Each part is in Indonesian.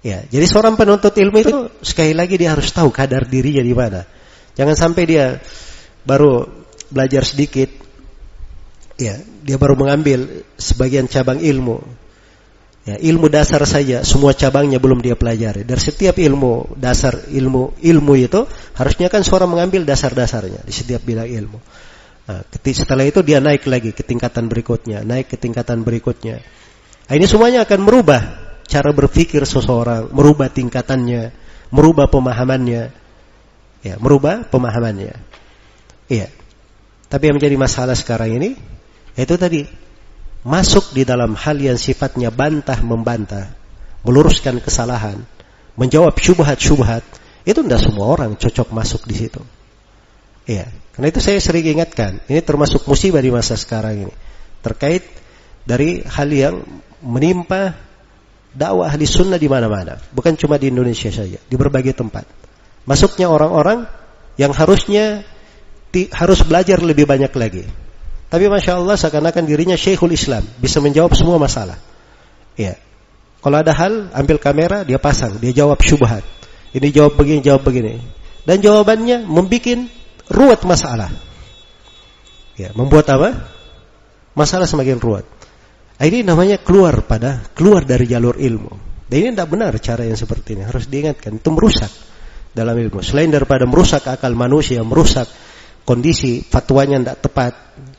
Ya, jadi seorang penuntut ilmu itu sekali lagi dia harus tahu kadar dirinya di mana. Jangan sampai dia baru belajar sedikit, ya, dia baru mengambil sebagian cabang ilmu. Ya, ilmu dasar saja, semua cabangnya belum dia pelajari. Dari setiap ilmu dasar, ilmu itu harusnya kan seorang mengambil dasar-dasarnya di setiap bidang ilmu. Nah, setelah itu dia naik lagi ke tingkatan berikutnya, Nah, ini semuanya akan merubah cara berpikir seseorang, merubah tingkatannya, merubah pemahamannya. Ya, merubah pemahamannya. Iya. Tapi yang menjadi masalah sekarang ini itu tadi masuk di dalam hal yang sifatnya bantah-membantah, meluruskan kesalahan, menjawab syubhat-syubhat, itu tidak semua orang cocok masuk di situ. Iya. Karena itu saya sering ingatkan, ini termasuk musibah di masa sekarang ini. Terkait dari hal yang menimpa dakwah ahli sunnah di mana-mana, bukan cuma di Indonesia saja, di berbagai tempat. Masuknya orang-orang yang harusnya harus belajar lebih banyak lagi. Tapi Masya Allah seakan-akan dirinya Syekhul Islam, bisa menjawab semua masalah. Ya. Kalau ada hal, ambil kamera, dia pasang, dia jawab syubhat. Ini jawab begini. Dan jawabannya membuat ruwet masalah. Ya, membuat apa? Masalah semakin ruwet. Ini namanya keluar dari jalur ilmu. Dan ini tidak benar cara yang seperti ini. Harus diingatkan, itu merusak dalam ilmu. Selain daripada merusak akal manusia, merusak kondisi, fatwanya tidak tepat,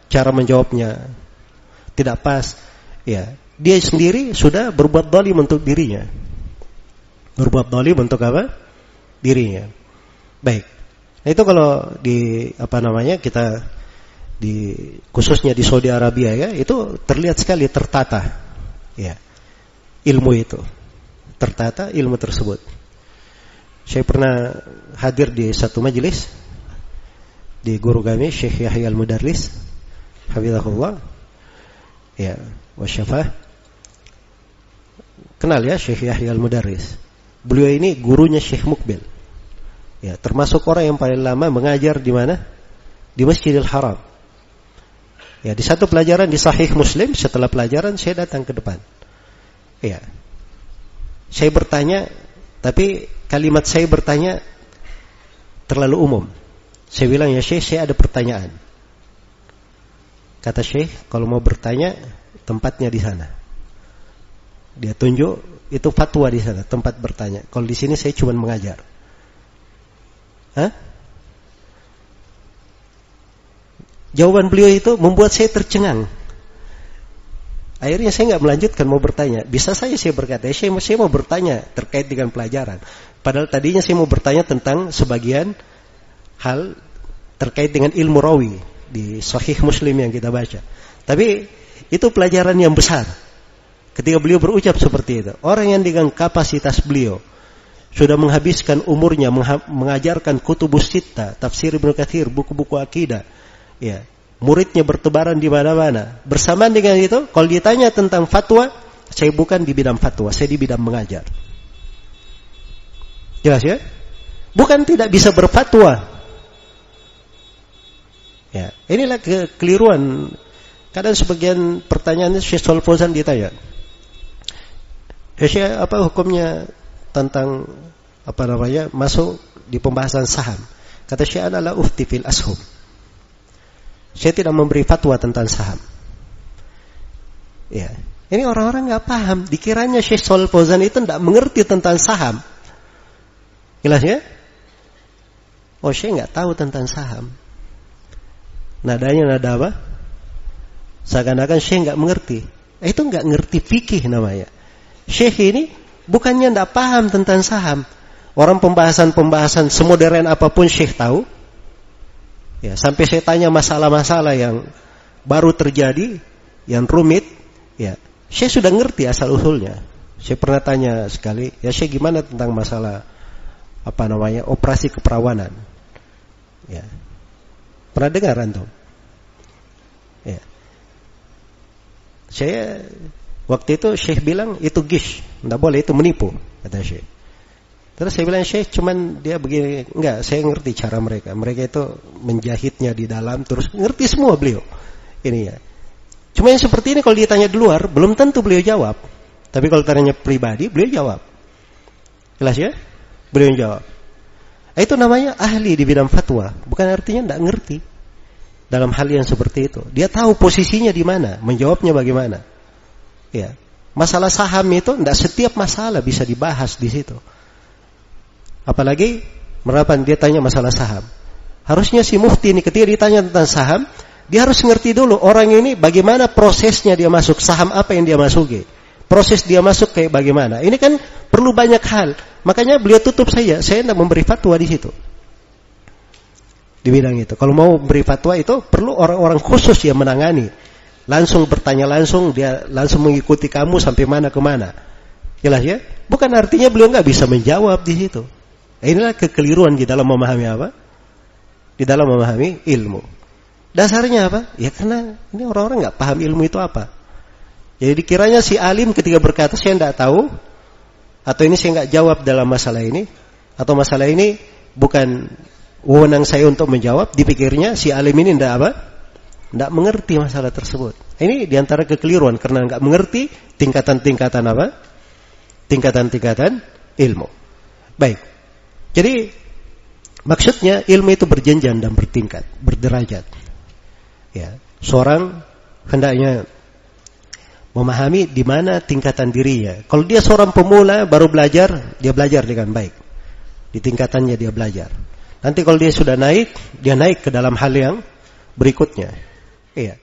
cara menjawabnya tidak pas. Ya, dia sendiri sudah berbuat zalim untuk dirinya. Berbuat zalim untuk apa? Dirinya. Baik. Nah, itu kalau kita khususnya di Saudi Arabia ya, itu terlihat sekali tertata. Ya. Ilmu itu. Tertata ilmu tersebut. Saya pernah hadir di satu majelis di guru kami Syekh Yahya Al-Mudarris hafizahullah. Ya, wasyafah. Kenal ya Syekh Yahya Al-Mudarris. Beliau ini gurunya Syekh Mukbil. Ya, termasuk orang yang paling lama mengajar di mana? Di Masjidil Haram. Ya, di satu pelajaran di Sahih Muslim, setelah pelajaran saya datang ke depan. Ya. Saya bertanya, tapi kalimat saya bertanya terlalu umum. Saya bilang, "Ya Syekh, saya ada pertanyaan." Kata Syekh, "Kalau mau bertanya, tempatnya di sana." Dia tunjuk, itu fatwa di sana, tempat bertanya. Kalau di sini saya cuma mengajar. Hah? Jawaban beliau itu membuat saya tercengang. Akhirnya saya nggak melanjutkan mau bertanya. Bisa saya berkata, saya mau bertanya terkait dengan pelajaran. Padahal tadinya saya mau bertanya tentang sebagian hal terkait dengan ilmu rawi di Sahih Muslim yang kita baca. Tapi itu pelajaran yang besar. Ketika beliau berucap seperti itu, orang yang dengan kapasitas beliau sudah menghabiskan umurnya mengajarkan kutubus sittah, tafsir Ibnu Katsir, buku-buku akidah. Ya, muridnya bertebaran di mana-mana. Bersamaan dengan itu, kalau ditanya tentang fatwa, saya bukan di bidang fatwa, saya di bidang mengajar. Jelas ya? Bukan tidak bisa berfatwa. Ya, inilah kekeliruan. Kadang sebagian pertanyaannya Syekh Shalih Fauzan ditanya, Syekh, apa hukumnya tentang masuk di pembahasan saham? Kata Syekh, ana la ufti fil ashum. Saya tidak memberi fatwa tentang saham. Ya, ini orang-orang nggak paham. Dikiranya Syekh Shalih Fauzan itu tidak mengerti tentang saham. Jelas ya? Oh, Syekh nggak tahu tentang saham. Nadanya nada apa? Seakan-akan Syekh nggak mengerti. Itu nggak ngerti fikih namanya. Syekh ini bukannya nggak paham tentang saham. Orang pembahasan semodern apapun Syekh tahu. Ya, sampai saya tanya masalah-masalah yang baru terjadi, yang rumit, ya, saya sudah ngerti asal usulnya. Saya pernah tanya sekali, ya Syekh gimana tentang masalah operasi keperawanan? Ya, pernah dengar antum? Ya, saya waktu itu Syekh bilang itu gish, tidak boleh, itu menipu, kata Syekh. Terus saya bilang, Syekh cuman dia begini. Enggak, saya ngerti cara mereka. Mereka itu menjahitnya di dalam, terus ngerti semua beliau. Ini ya. Cuma yang seperti ini kalau ditanya di luar, belum tentu beliau jawab. Tapi kalau tanya pribadi, beliau jawab. Jelas ya? Beliau jawab. Itu namanya ahli di bidang fatwa. Bukan artinya tidak ngerti dalam hal yang seperti itu. Dia tahu posisinya di mana, menjawabnya bagaimana. Ya, masalah saham itu tidak setiap masalah bisa dibahas di situ. Apalagi merapan dia tanya masalah saham. Harusnya si mufti ini ketika ditanya tentang saham, dia harus ngerti dulu orang ini bagaimana prosesnya dia masuk, saham apa yang dia masuki. Proses dia masuk kayak bagaimana. Ini kan perlu banyak hal. Makanya beliau tutup saya tidak memberi fatwa di situ. Di bidang itu. Kalau mau beri fatwa itu perlu orang-orang khusus yang menangani. Langsung bertanya langsung, dia langsung mengikuti kamu sampai mana ke mana. Jelas ya? Bukan artinya beliau nggak bisa menjawab di situ. Inilah kekeliruan di dalam memahami apa? Di dalam memahami ilmu. Dasarnya apa? Ya karena ini orang-orang nggak paham ilmu itu apa. Jadi dikiranya si alim ketika berkata saya tidak tahu, atau ini saya nggak jawab dalam masalah ini, atau masalah ini bukan wewenang saya untuk menjawab, dipikirnya si alim ini tidak apa? Tidak mengerti masalah tersebut. Ini diantara kekeliruan karena nggak mengerti tingkatan-tingkatan apa? Tingkatan-tingkatan ilmu. Baik. Jadi maksudnya ilmu itu berjenjang dan bertingkat, berderajat. Ya, seorang hendaknya memahami di mana tingkatan dirinya. Kalau dia seorang pemula baru belajar, dia belajar dengan baik. Di tingkatannya dia belajar. Nanti kalau dia sudah naik, dia naik ke dalam hal yang berikutnya. Iya.